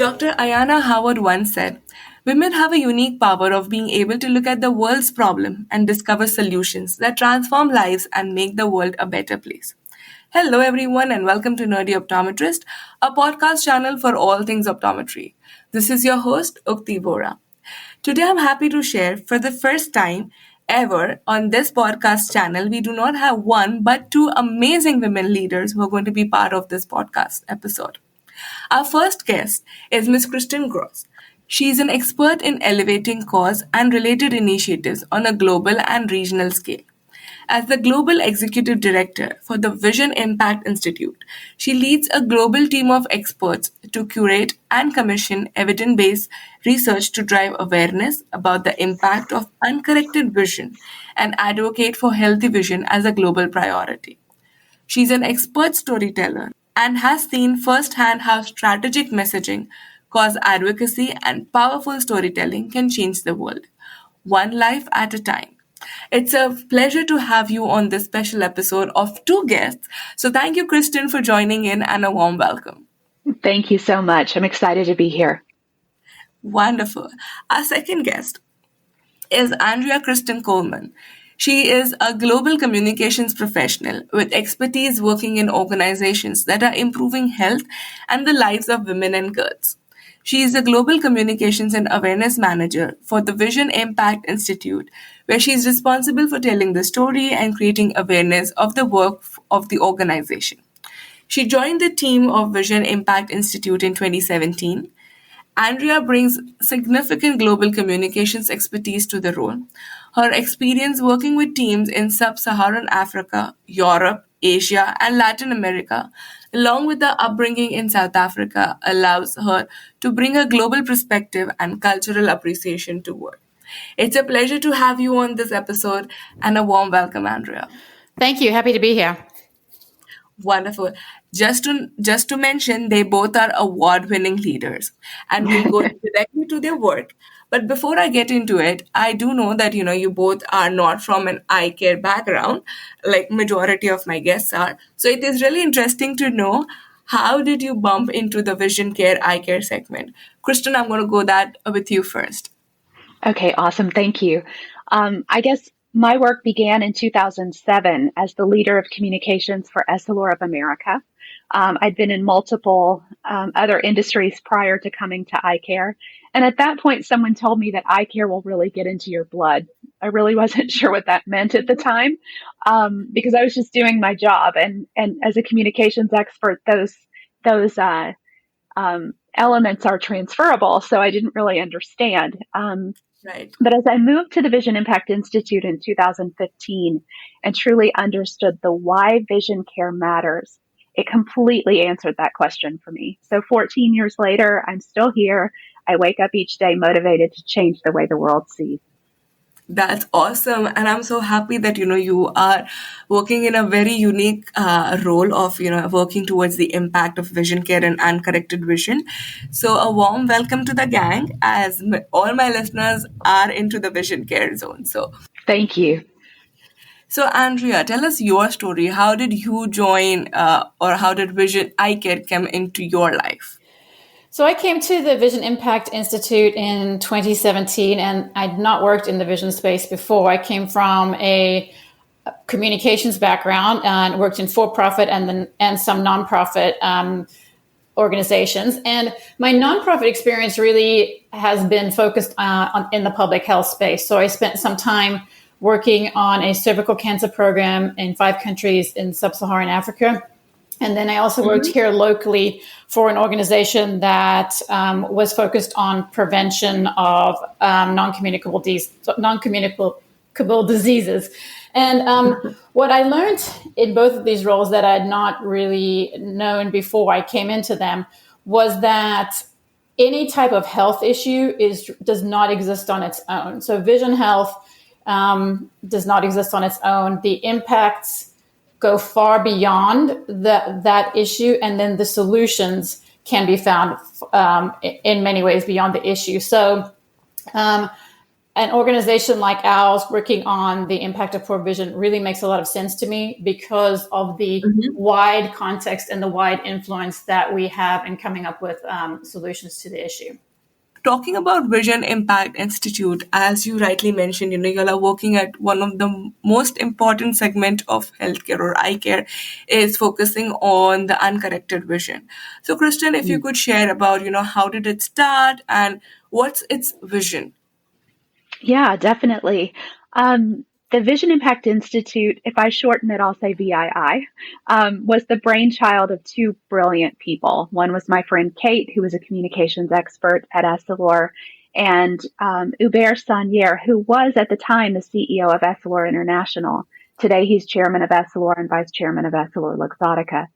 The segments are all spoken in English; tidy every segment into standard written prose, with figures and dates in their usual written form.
Dr. Ayana Howard once said, women have a unique power of being able to look at the world's problem and discover solutions that transform lives and make the world a better place. Hello, everyone, and welcome to Nerdy Optometrist, a podcast channel for all things optometry. This is your host, Ukti Vora. Today, I'm happy to share for the first time ever on this podcast channel, we do not have one but two amazing women leaders who are going to be part of this podcast episode. Our first guest is Ms. Kristan Gross. She is an expert in elevating cause and related initiatives on a global and regional scale. As the Global Executive Director for the Vision Impact Institute, she leads a global team of experts to curate and commission evidence-based research to drive awareness about the impact of uncorrected vision and advocate for healthy vision as a global priority. She's an expert storyteller and has seen firsthand how strategic messaging, cause advocacy, and powerful storytelling can change the world, one life at a time. It's a pleasure to have you on this special episode of two guests. So thank you, Kristan, for joining in and a warm welcome. Thank you so much. I'm excited to be here. Wonderful. Our second guest is Andrea Kirsten-Coleman. She is a global communications professional with expertise working in organizations that are improving health and the lives of women and girls. She is a global communications and awareness manager for the Vision Impact Institute, where she is responsible for telling the story and creating awareness of the work of the organization. She joined the team of Vision Impact Institute in 2017. Andrea brings significant global communications expertise to the role. Her experience working with teams in sub-Saharan Africa, Europe, Asia, and Latin America, along with the upbringing in South Africa, allows her to bring a global perspective and cultural appreciation to work. It's a pleasure to have you on this episode, and a warm welcome, Andrea. Thank you. Happy to be here. Wonderful. Just to mention, they both are award-winning leaders, and we'll go directly to their work. But before I get into it, I do know that you both are not from an eye care background, like majority of my guests are. So it is really interesting to know, how did you bump into the vision care eye care segment? Kristan, I'm going to go that with you first. Okay, awesome. Thank you. I guess my work began in 2007 as the leader of communications for Essilor of America. I'd been in multiple other industries prior to coming to eye care. And at that point, someone told me that eye care will really get into your blood. I really wasn't sure what that meant at the time, because I was just doing my job. And as a communications expert, those elements are transferable. So I didn't really understand. Right. But as I moved to the Vision Impact Institute in 2015 and truly understood the why vision care matters, it completely answered that question for me. So 14 years later, I'm still here. I wake up each day motivated to change the way the world sees. That's awesome. And I'm so happy that, you are working in a very unique role of, working towards the impact of vision care and uncorrected vision. So a warm welcome to the gang, as all my listeners are into the vision care zone. So thank you. So Andrea, tell us your story. How did you join or how did vision eye care come into your life? So I came to the Vision Impact Institute in 2017, and I'd not worked in the vision space before. I came from a communications background and worked in for-profit and some nonprofit organizations. And my nonprofit experience really has been focused in the public health space. So I spent some time working on a cervical cancer program in 5 countries in sub-Saharan Africa. And then I also worked here locally for an organization that was focused on prevention of non-communicable diseases. And what I learned in both of these roles that I had not really known before I came into them was that any type of health issue does not exist on its own. So vision health does not exist on its own. The impacts go far beyond that issue, and then the solutions can be found in many ways beyond the issue. So an organization like ours working on the impact of poor vision really makes a lot of sense to me because of the wide context and the wide influence that we have in coming up with solutions to the issue. Talking about Vision Impact Institute, as you rightly mentioned, you all are working at one of the most important segment of healthcare or eye care is focusing on the uncorrected vision. So, Kristen, if you could share about, how did it start and what's its vision? Yeah, definitely. The Vision Impact Institute, if I shorten it, I'll say VII, was the brainchild of two brilliant people. One was my friend Kate, who was a communications expert at Essilor, and Hubert Sagnier, who was at the time the CEO of Essilor International. Today, he's chairman of Essilor and vice chairman of Essilor Luxottica.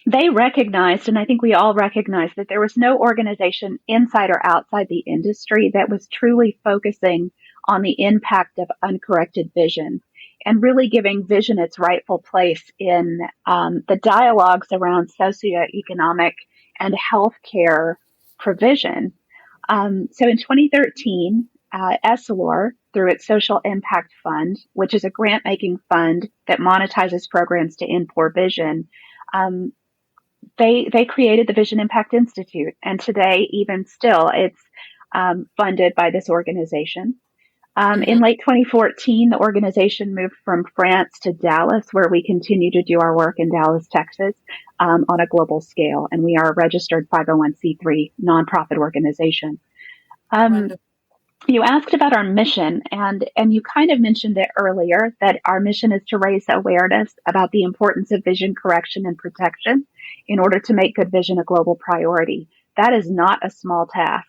They recognized, and I think we all recognized, that there was no organization inside or outside the industry that was truly focusing on the impact of uncorrected vision and really giving vision its rightful place in the dialogues around socioeconomic and healthcare provision. So in 2013, Essilor, through its Social Impact Fund, which is a grant-making fund that monetizes programs to end poor vision, they created the Vision Impact Institute, and today, even still, it's funded by this organization. In late 2014, the organization moved from France to Dallas, where we continue to do our work in Dallas, Texas, on a global scale, and we are a registered 501c3 nonprofit organization. Wonderful. You asked about our mission, and you kind of mentioned it earlier, that our mission is to raise awareness about the importance of vision correction and protection in order to make good vision a global priority. That is not a small task.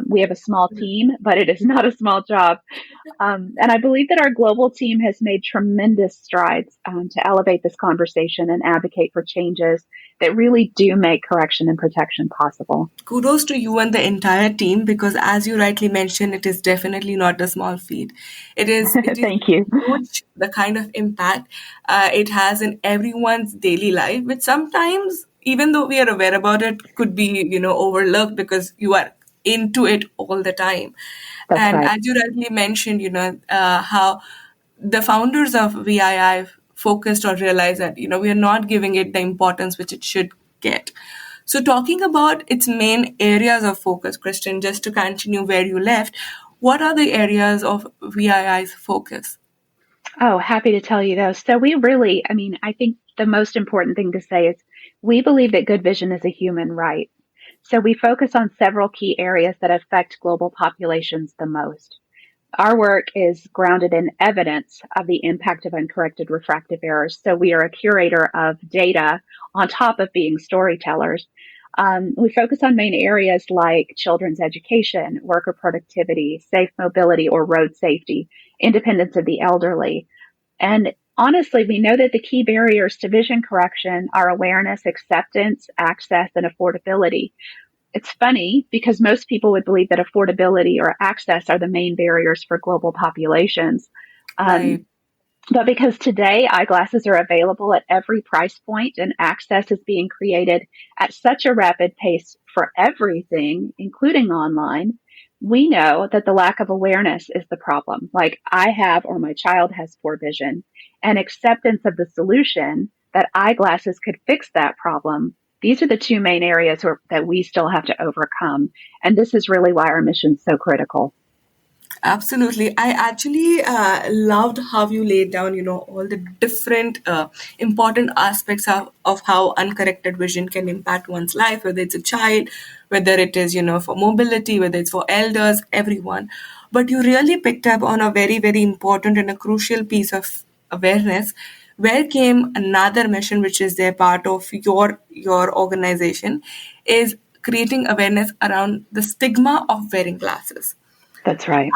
We have a small team, but it is not a small job. And I believe that our global team has made tremendous strides to elevate this conversation and advocate for changes that really do make correction and protection possible. Kudos to you and the entire team, because as you rightly mentioned, it is definitely not a small feat. It is Thank you. huge, the kind of impact it has in everyone's daily life, which sometimes, even though we are aware about it, could be, overlooked because you are into it all the time. That's And right. as you rightly mentioned, how the founders of VII focused or realized that, we are not giving it the importance which it should get. So talking about its main areas of focus, Kristen, just to continue where you left, what are the areas of VII's focus? Oh, happy to tell you those. So we really, I think the most important thing to say is we believe that good vision is a human right. So we focus on several key areas that affect global populations the most. Our work is grounded in evidence of the impact of uncorrected refractive errors. So we are a curator of data on top of being storytellers. We focus on main areas like children's education, worker productivity, safe mobility or road safety, independence of the elderly. And honestly, we know that the key barriers to vision correction are awareness, acceptance, access, and affordability. It's funny because most people would believe that affordability or access are the main barriers for global populations. Right. But because today eyeglasses are available at every price point and access is being created at such a rapid pace for everything, including online, we know that the lack of awareness is the problem. Like I have or my child has poor vision, and acceptance of the solution that eyeglasses could fix that problem. These are the two main areas that we still have to overcome. And this is really why our mission is so critical. Absolutely. I actually loved how you laid down, all the different important aspects of how uncorrected vision can impact one's life, whether it's a child, whether it is, for mobility, whether it's for elders, everyone. But you really picked up on a very, very important and a crucial piece of awareness. Where came another mission, which is their part of your organization, is creating awareness around the stigma of wearing glasses. That's right.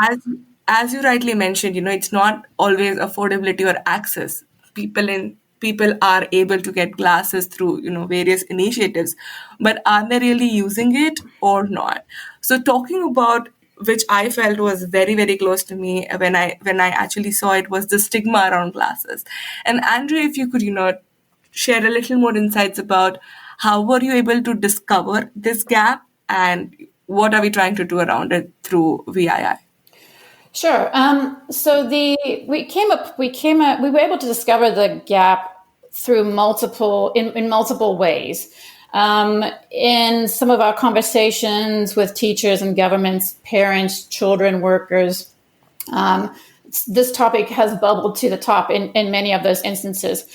As you rightly mentioned, it's not always affordability or access. People are able to get glasses through various initiatives, but are they really using it or not? So talking about, which I felt was very, very close to me when I actually saw it, was the stigma around glasses. And Andrea, if you could share a little more insights about how were you able to discover this gap and what are we trying to do around it through VII? Sure. So we were able to discover the gap through in multiple ways. In some of our conversations with teachers and governments, parents, children, workers, this topic has bubbled to the top in many of those instances.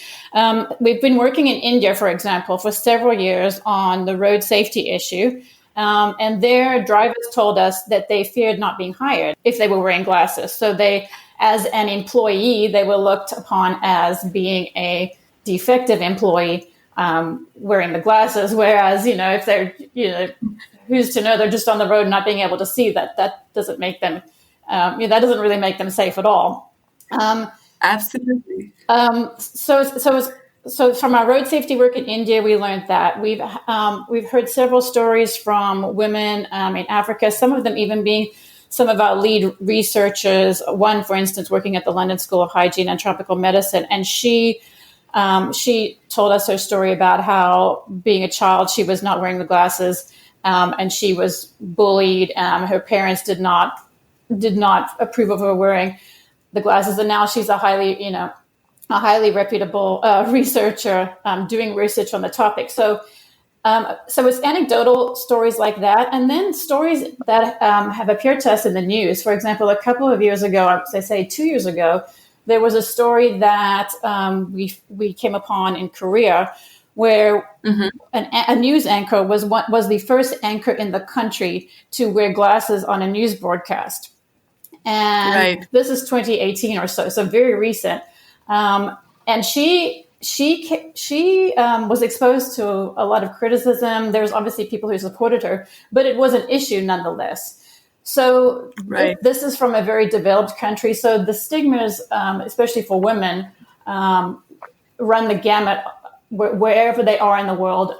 We've been working in India, for example, for several years on the road safety issue. And their drivers told us that they feared not being hired if they were wearing glasses. So they, as an employee, they were looked upon as being a defective employee wearing the glasses. Whereas, if they're, who's to know they're just on the road not being able to see that doesn't make them, that doesn't really make them safe at all. Absolutely. So from our road safety work in India, we learned that we've heard several stories from women in Africa. Some of them even being some of our lead researchers. One, for instance, working at the London School of Hygiene and Tropical Medicine, and she told us her story about how, being a child, she was not wearing the glasses, and she was bullied. Her parents did not approve of her wearing the glasses, and now she's a highly reputable researcher doing research on the topic. So it's anecdotal stories like that, and then stories that have appeared to us in the news. For example, a couple of years ago, I say 2 years ago, there was a story that we came upon in Korea, where a news anchor was the first anchor in the country to wear glasses on a news broadcast, and This is 2018 or so very recent. And she was exposed to a lot of criticism. There's obviously people who supported her, but it was an issue nonetheless. So this is from a very developed country. So the stigmas, especially for women, run the gamut wherever they are in the world.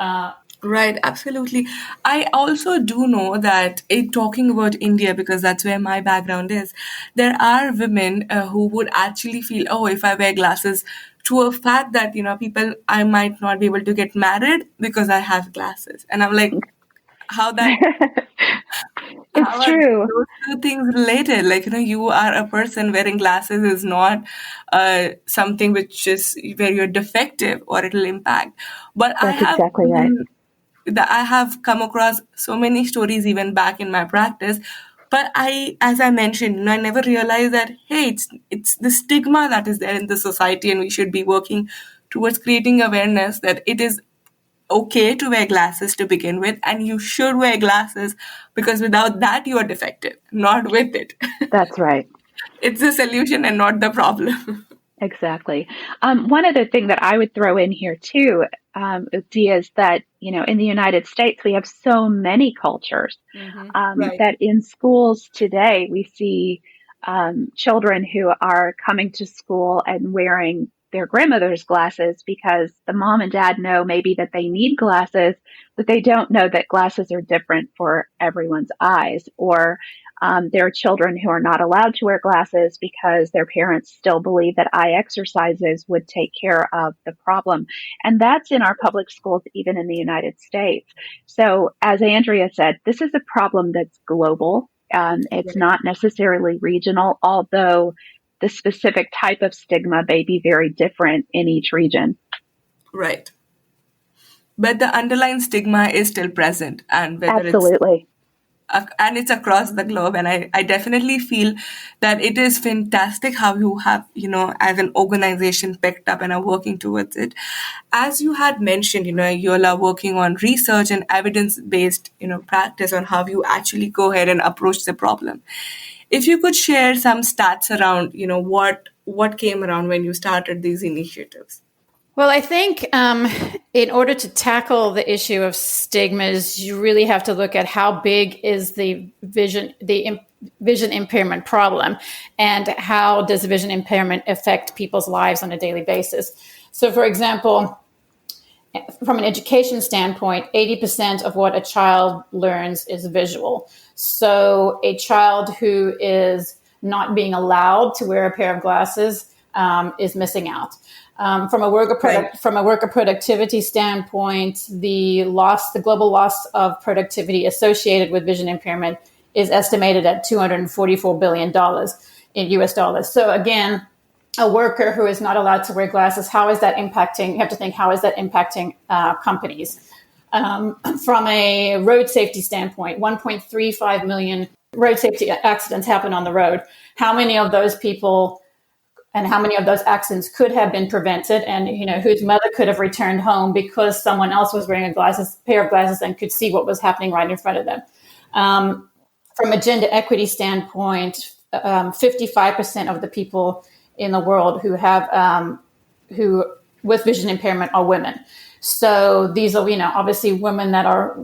Right, absolutely. I also do know that talking about India, because that's where my background is, there are women who would actually feel, oh, if I wear glasses, to a fact that, I might not be able to get married because I have glasses. And I'm like, how that... It's how true. are those two things related? Like, you are a person wearing glasses is not something which is where you're defective or it'll impact. But That's exactly right. I have come across so many stories even back in my practice. But as I mentioned, I never realized that, hey, it's the stigma that is there in the society, and we should be working towards creating awareness that it is okay to wear glasses to begin with, and you should wear glasses because without that you are defective, not with it. That's right. It's the solution and not the problem. Exactly. One other thing that I would throw in here too, Dia, is that, in the United States, we have so many cultures that in schools today, we see children who are coming to school and wearing their grandmother's glasses because the mom and dad know maybe that they need glasses, but they don't know that glasses are different for everyone's eyes. Or there are children who are not allowed to wear glasses because their parents still believe that eye exercises would take care of the problem. And that's in our public schools, even in the United States. So as Andrea said, this is a problem that's global. It's not necessarily regional, although the specific type of stigma may be very different in each region. Right. But the underlying stigma is still present, and whether Absolutely. And it's across the globe. And I definitely feel that it is fantastic how you have, as an organization picked up and are working towards it. As you had mentioned, you all are working on research and evidence-based, practice on how you actually go ahead and approach the problem. If you could share some stats around, what came around when you started these initiatives. Well, I think in order to tackle the issue of stigmas, you really have to look at how big is the vision impairment problem, and how does vision impairment affect people's lives on a daily basis. So, for example, from an education standpoint, 80% of what a child learns is visual. So a child who is not being allowed to wear a pair of glasses is missing out. From a worker productivity standpoint, the global loss of productivity associated with vision impairment is estimated at $244 billion in US dollars. So again, a worker who is not allowed to wear glasses, how is that impacting? You have to think, how is that impacting companies? From a road safety standpoint, 1.35 million road safety accidents happen on the road. How many of those people and how many of those accidents could have been prevented, and whose mother could have returned home because someone else was wearing a pair of glasses and could see what was happening right in front of them? From a gender equity standpoint, 55% of the people in the world who with vision impairment are women. So these are, obviously women that are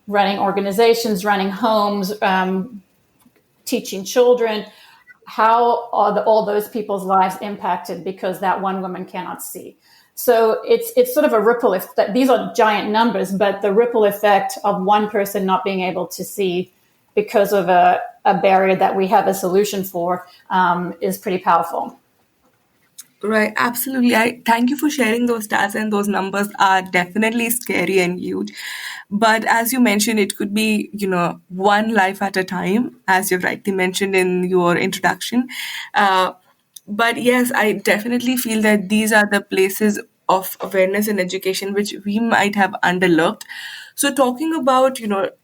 running organizations, running homes, teaching children. How are all those people's lives impacted because that one woman cannot see? So it's sort of a ripple effect. These are giant numbers, but the ripple effect of one person not being able to see because of a barrier that we have a solution for is pretty powerful. Right, absolutely. I thank you for sharing those stats, and those numbers are definitely scary and huge. But as you mentioned, it could be, one life at a time, as you rightly mentioned in your introduction. But yes, I definitely feel that these are the places of awareness and education which we might have underlooked. So talking about,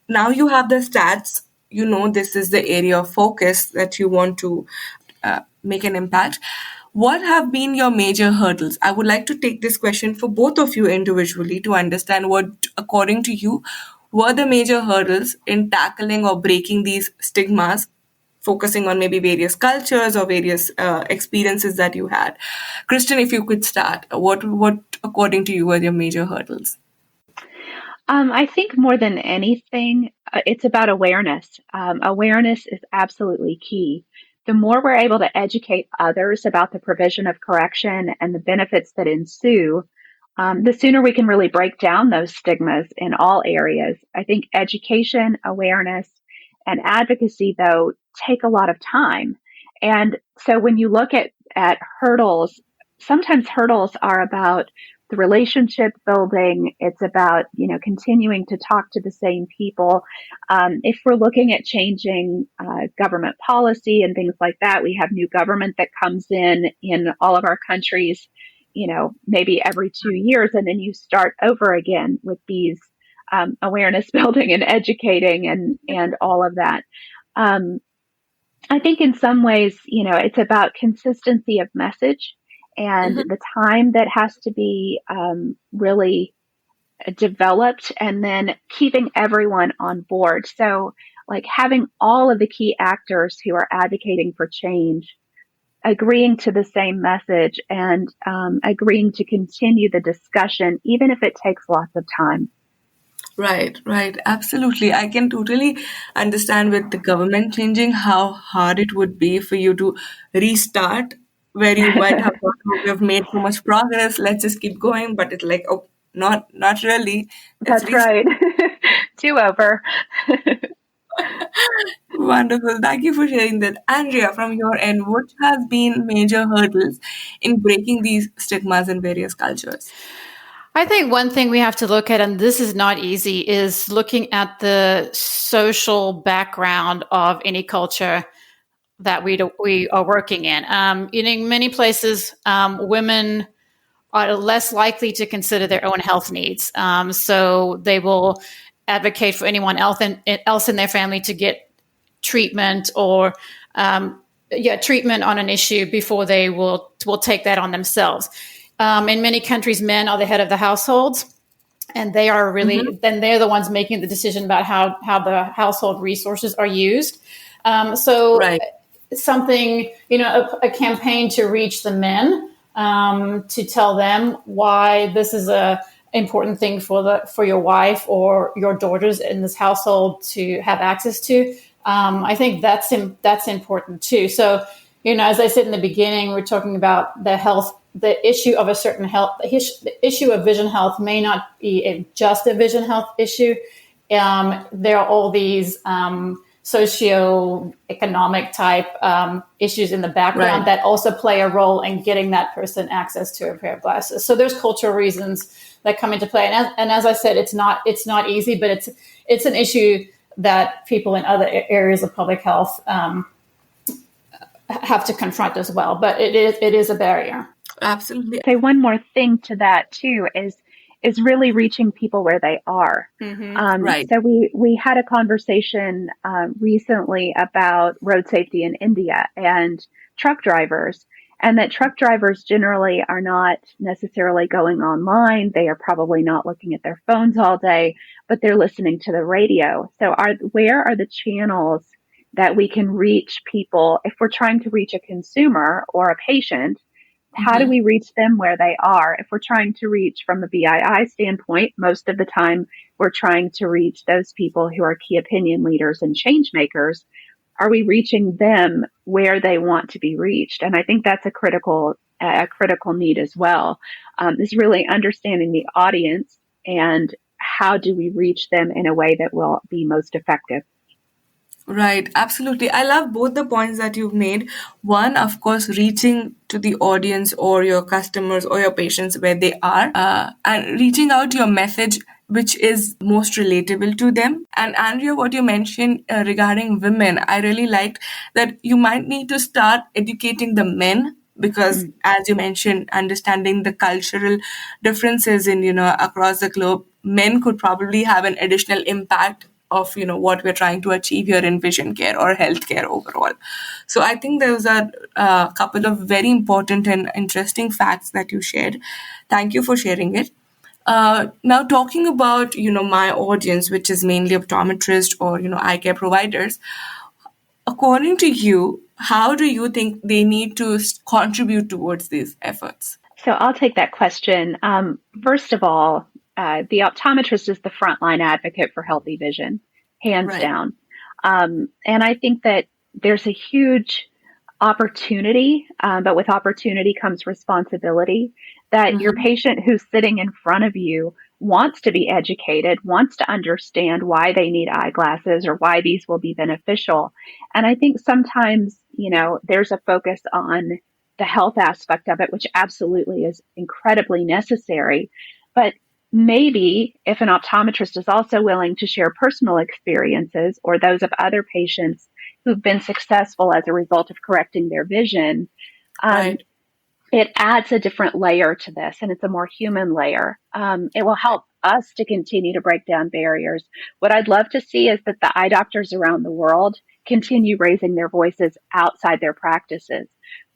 now you have the stats, this is the area of focus that you want to make an impact. What have been your major hurdles? I would like to take this question for both of you individually to understand what, according to you, were the major hurdles in tackling or breaking these stigmas, focusing on maybe various cultures or various experiences that you had. Kristan, if you could start, what according to you were your major hurdles? I think more than anything, it's about awareness. Awareness is absolutely key. The more we're able to educate others about the provision of correction and the benefits that ensue, the sooner we can really break down those stigmas in all areas. I think education, awareness, and advocacy, though, take a lot of time. And so when you look at hurdles, sometimes hurdles are about the relationship building. It's about, continuing to talk to the same people. If we're looking at changing government policy and things like that, we have new government that comes in all of our countries, maybe every 2 years, and then you start over again with these awareness building and educating and all of that. I think in some ways, it's about consistency of message and the time that has to be really developed, and then keeping everyone on board. So like having all of the key actors who are advocating for change agreeing to the same message and agreeing to continue the discussion, even if it takes lots of time. Right, absolutely. I can totally understand with the government changing how hard it would be for you to restart where you might have thought, "Oh, we have made so much progress, let's just keep going." But it's like, oh, not really. Let's That's right. Do over. Wonderful. Thank you for sharing that. Andrea, from your end, what has been major hurdles in breaking these stigmas in various cultures? I think one thing we have to look at, and this is not easy, is looking at the social background of any culture that we are working in. In many places, women are less likely to consider their own health needs. So they will advocate for anyone else in their family to get treatment or treatment on an issue before they will take that on themselves. In many countries, men are the head of the households, and they are really, then they're the ones making the decision about how the household resources are used. Right. Something, a campaign to reach the men, to tell them why this is a important thing for your wife or your daughters in this household to have access to. I think that's important too. So, as I said in the beginning, we're talking about the issue of a certain health. The issue of vision health may not be just a vision health issue. There are all these socioeconomic type issues in the background that also play a role in getting that person access to a pair of glasses. So there's cultural reasons that come into play, and as I said, it's not easy, but it's an issue that people in other areas of public health have to confront as well. But it is a barrier. Absolutely. Say one more thing to that too is really reaching people where they are. Right. So we had a conversation recently about road safety in India and truck drivers, and that truck drivers generally are not necessarily going online. They are probably not looking at their phones all day, but they're listening to the radio. So where are the channels that we can reach people if we're trying to reach a consumer or a patient? How do we reach them where they are? If we're trying to reach from a BII standpoint, most of the time we're trying to reach those people who are key opinion leaders and change makers. Are we reaching them where they want to be reached? And I think that's a critical need as well, is really understanding the audience and how do we reach them in a way that will be most effective. Right, absolutely. I love both the points that you've made. One, of course, reaching to the audience or your customers or your patients where they are, and reaching out your message which is most relatable to them. And Andrea, what you mentioned regarding women, I really liked that you might need to start educating the men because as you mentioned, understanding the cultural differences in, across the globe, men could probably have an additional impact of what we're trying to achieve here in vision care or healthcare overall. So I think those are a couple of very important and interesting facts that you shared. Thank you for sharing it. Now talking about my audience, which is mainly optometrists or eye care providers, according to you, how do you think they need to contribute towards these efforts? So I'll take that question. First of all, the optometrist is the frontline advocate for healthy vision, hands down. And I think that there's a huge opportunity, but with opportunity comes responsibility, that your patient who's sitting in front of you wants to be educated, wants to understand why they need eyeglasses or why these will be beneficial. And I think sometimes, there's a focus on the health aspect of it, which absolutely is incredibly necessary. But maybe if an optometrist is also willing to share personal experiences or those of other patients who've been successful as a result of correcting their vision, it adds a different layer to this, and it's a more human layer. It will help us to continue to break down barriers. What I'd love to see is that the eye doctors around the world continue raising their voices outside their practices,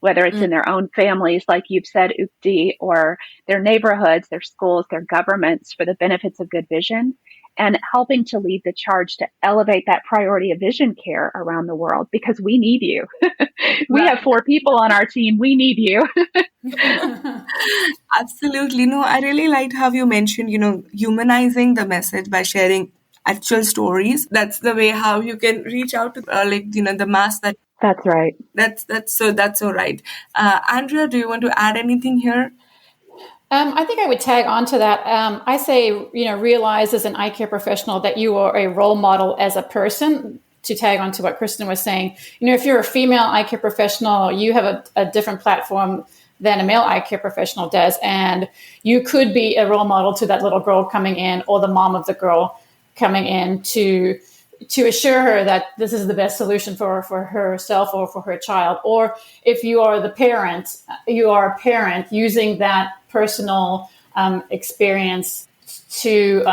whether it's in their own families, like you've said, Ukti, or their neighborhoods, their schools, their governments for the benefits of good vision, and helping to lead the charge to elevate that priority of vision care around the world, because we need you. We have 4 people on our team. We need you. Absolutely. No, I really liked how you mentioned, humanizing the message by sharing actual stories. That's the way how you can reach out to the mass. That's right. That's so right. Andrea, do you want to add anything here? I think I would tag on to that. I say, realize as an eye care professional that you are a role model as a person. To tag on to what Kristan was saying, if you're a female eye care professional, you have a different platform than a male eye care professional does. And you could be a role model to that little girl coming in or the mom of the girl coming in to assure her that this is the best solution for herself or for her child. Or if you are the parent, you are a parent using that personal experience to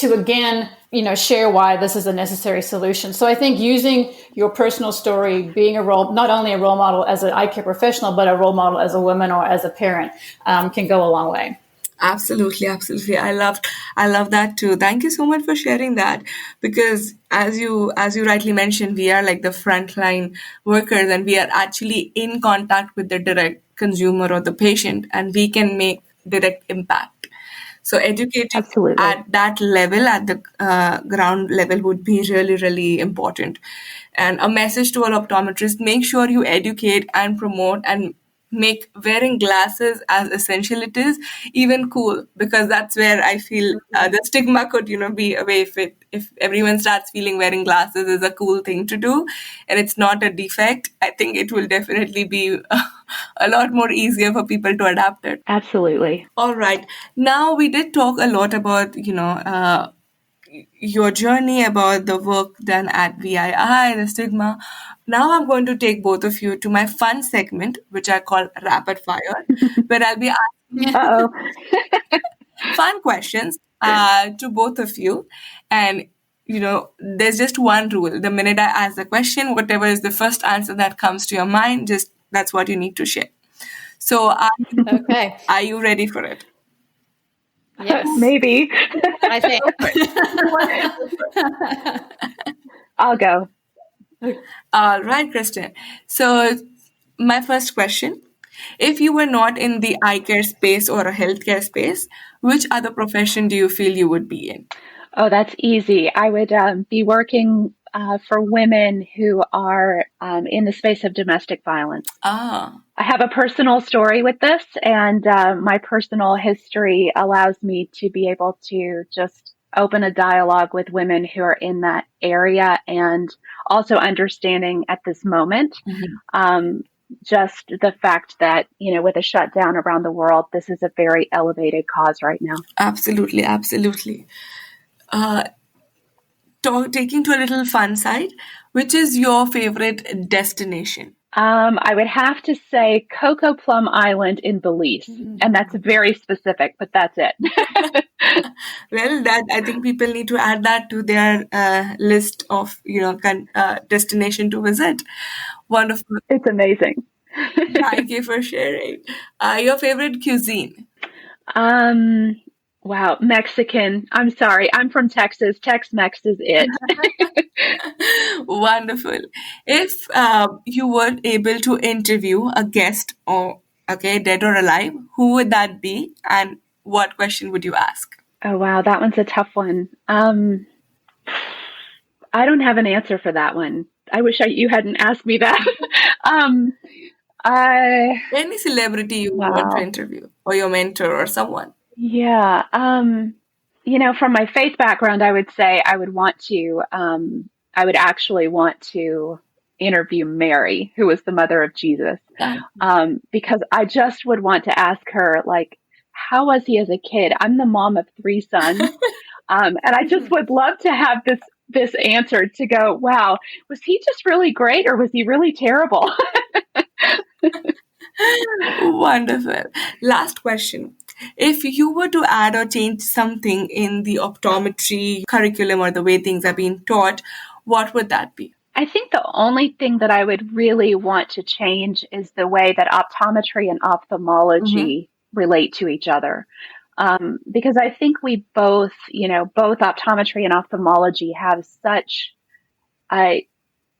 again, share why this is a necessary solution. So I think using your personal story, being not only a role model as an eye care professional, but a role model as a woman or as a parent can go a long way. Absolutely. I love that too. Thank you so much for sharing that, because as you rightly mentioned, we are like the frontline workers and we are actually in contact with the direct consumer or the patient, and we can make direct impact. So educating at that level, at the ground level, would be really, really important. And a message to all optometrists: make sure you educate and promote and make wearing glasses, as essential it is, even cool, because that's where I feel the stigma could be away if everyone starts feeling wearing glasses is a cool thing to do and it's not a defect, I think it will definitely be a lot more easier for people to adapt it. Absolutely. All right. Now we did talk a lot about, your journey, about the work done at VII, the stigma. Now I'm going to take both of you to my fun segment, which I call Rapid Fire, where I'll be asking Uh-oh. fun questions to both of you. And, there's just one rule. The minute I ask the question, whatever is the first answer that comes to your mind, just that's what you need to share. So, Okay. are you ready for it? Yes. Maybe. I think. I'll go. All right, Kristen. So, my first question, if you were not in the eye care space or a healthcare space, which other profession do you feel you would be in? Oh, that's easy. I would be working for women who are in the space of domestic violence. Ah, I have a personal story with this, and my personal history allows me to be able to just open a dialogue with women who are in that area, and also understanding at this moment just the fact that, with a shutdown around the world, this is a very elevated cause right now. absolutely, absolutely. Taking to a little fun side, which is your favorite destination? I would have to say Coco Plum Island in Belize, and that's very specific, but that's it. Well, that I think people need to add that to their list of destination to visit. Wonderful. It's amazing. Thank you for sharing. Your favorite cuisine? Wow, Mexican. I'm sorry, I'm from Texas. Tex-Mex is it. Wonderful. If you were able to interview a guest, or dead or alive, who would that be, and what question would you ask? Oh wow, that one's a tough one. I don't have an answer for that one. I wish you hadn't asked me that. Any celebrity you would want to Wow. interview, or your mentor, or someone. Yeah. From my faith background, I would say I would actually want to interview Mary, who was the mother of Jesus, because I just would want to ask her, like, how was he as a kid? I'm the mom of 3 sons. And I just would love to have this answer to go, wow, was he just really great or was he really terrible? Wonderful. Last question. If you were to add or change something in the optometry curriculum or the way things are being taught, what would that be? I think the only thing that I would really want to change is the way that optometry and ophthalmology relate to each other. Because I think we both optometry and ophthalmology have such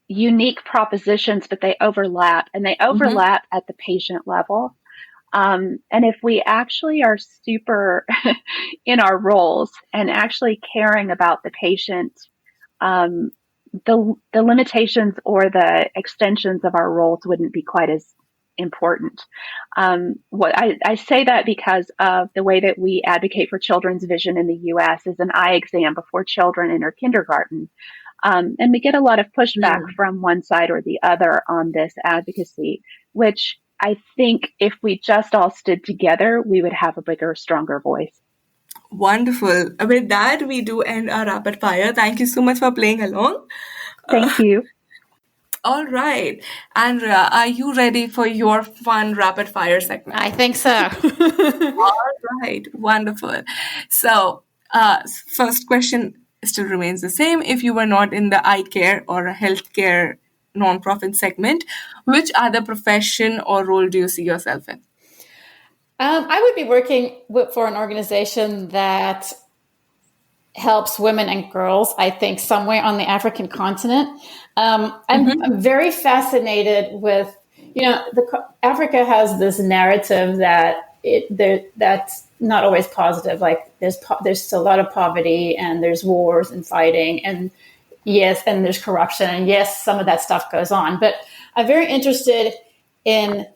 unique propositions, but they overlap, and they overlap at the patient level. And if we actually are super in our roles and actually caring about the patient, the limitations or the extensions of our roles wouldn't be quite as important. What I say that because of the way that we advocate for children's vision in the U.S. is an eye exam before children enter kindergarten. And we get a lot of pushback from one side or the other on this advocacy, which I think if we just all stood together, we would have a bigger, stronger voice. Wonderful. With that, we do end our rapid fire. Thank you so much for playing along. Thank you. All right. Andrea, are you ready for your fun rapid fire segment? I think so. All right. Wonderful. So, first question still remains the same. If you were not in the eye care or a healthcare nonprofit segment, which other profession or role do you see yourself in? I would be working for an organization that helps women and girls, I think, somewhere on the African continent. I'm very fascinated with, Africa has this narrative that that's not always positive. Like there's a lot of poverty and there's wars and fighting and yes, and there's corruption and yes, some of that stuff goes on. But I'm very interested in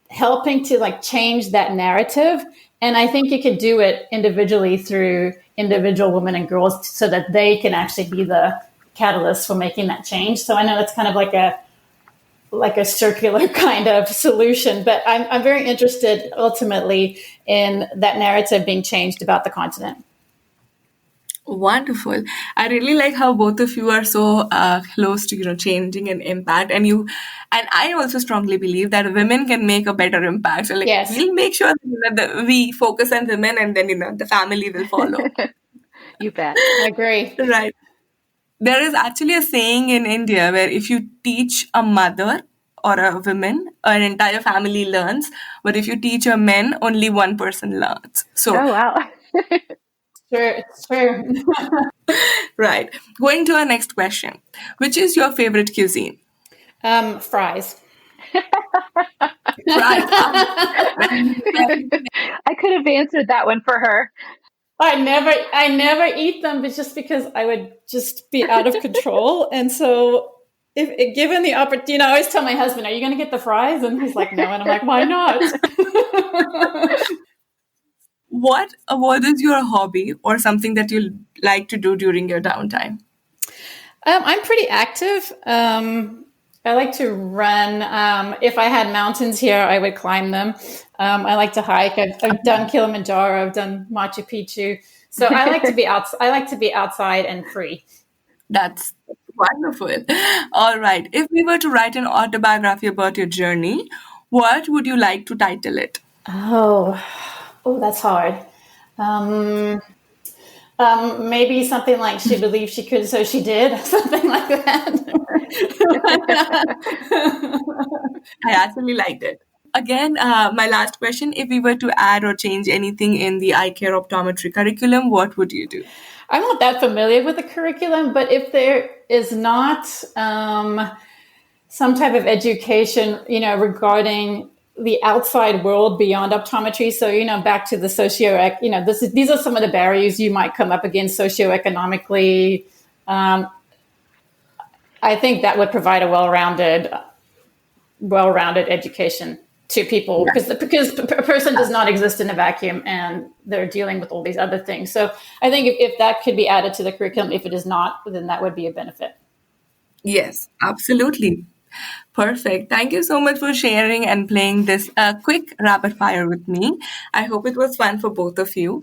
helping to change that narrative And I think you could do it individually through individual women and girls so that they can actually be the catalyst for making that change. So I know that's kind of like a circular kind of solution, but I'm very interested ultimately in that narrative being changed about the continent. Wonderful. I really like how both of you are so close to changing an impact, and I also strongly believe that women can make a better impact. So Yes. we'll make sure that we focus on women, and then the family will follow. You bet. I agree. Right. There is actually a saying in India where if you teach a mother or a woman, an entire family learns. But if you teach a man, only one person learns. So, Oh, wow. Sure, sure. right. Going to our next question. Which is your favorite cuisine? Fries. Fries. I could have answered that one for her. I never eat them, but just because I would just be out of control. And so if given the opportunity, I always tell my husband, are you going to get the fries? And he's like, no. And I'm like, why not? What is your hobby or something that you like to do during your downtime? I'm pretty active. I like to run. If I had mountains here, I would climb them. I like to hike. I've done Kilimanjaro. I've done Machu Picchu. So I like to be I like to be outside and free. That's wonderful. All right. If we were to write an autobiography about your journey, what would you like to title it? Oh, that's hard. Maybe something like she believed she could, so she did. Something like that. I actually liked it. Again, my last question, if we were to add or change anything in the eye care optometry curriculum, what would you do? I'm not that familiar with the curriculum, but if there is not some type of education, regarding the outside world beyond optometry. So, back to the these are some of the barriers you might come up against socioeconomically. I think that would provide a well-rounded education to people, because a person does not exist in a vacuum and they're dealing with all these other things. So I think if that could be added to the curriculum, if it is not, then that would be a benefit. Yes, absolutely. Perfect. Thank you so much for sharing and playing this quick rapid fire with me. I hope it was fun for both of you.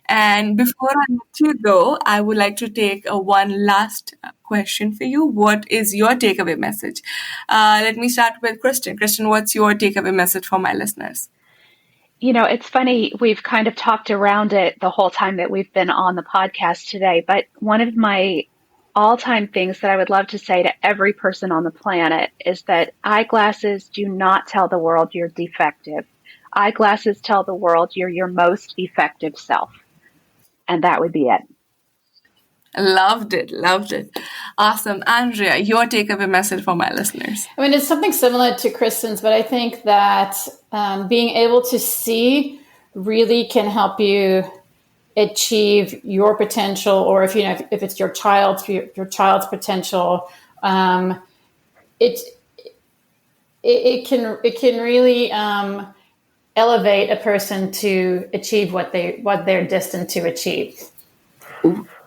And before I let you go, I would like to take one last question for you. What is your takeaway message? Let me start with Kristan. Kristan, what's your takeaway message for my listeners? It's funny. We've kind of talked around it the whole time that we've been on the podcast today, but one of my all-time things that I would love to say to every person on the planet is that eyeglasses do not tell the world you're defective. Eyeglasses tell the world you're your most effective self. And that would be it. Loved it. Loved it. Awesome. Andrea, your takeaway message for my listeners. I mean, it's something similar to Kristen's, but I think that being able to see really can help you achieve your potential, or if it's your child's potential, it can really elevate a person to achieve what they're destined to achieve.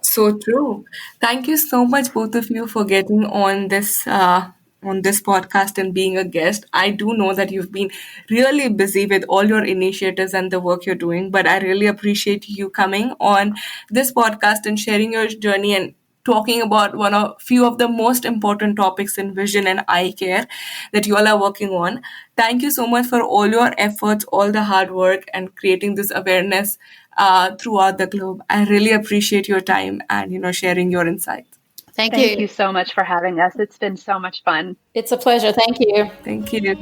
So true. Thank you so much, both of you, for getting on this podcast and being a guest. I do know that you've been really busy with all your initiatives and the work you're doing, but I really appreciate you coming on this podcast and sharing your journey and talking about few of the most important topics in vision and eye care that you all are working on. Thank you so much for all your efforts, all the hard work, and creating this awareness throughout the globe. I really appreciate your time and sharing your insights. Thank you so much for having us. It's been so much fun. It's a pleasure. Thank you. Thank you.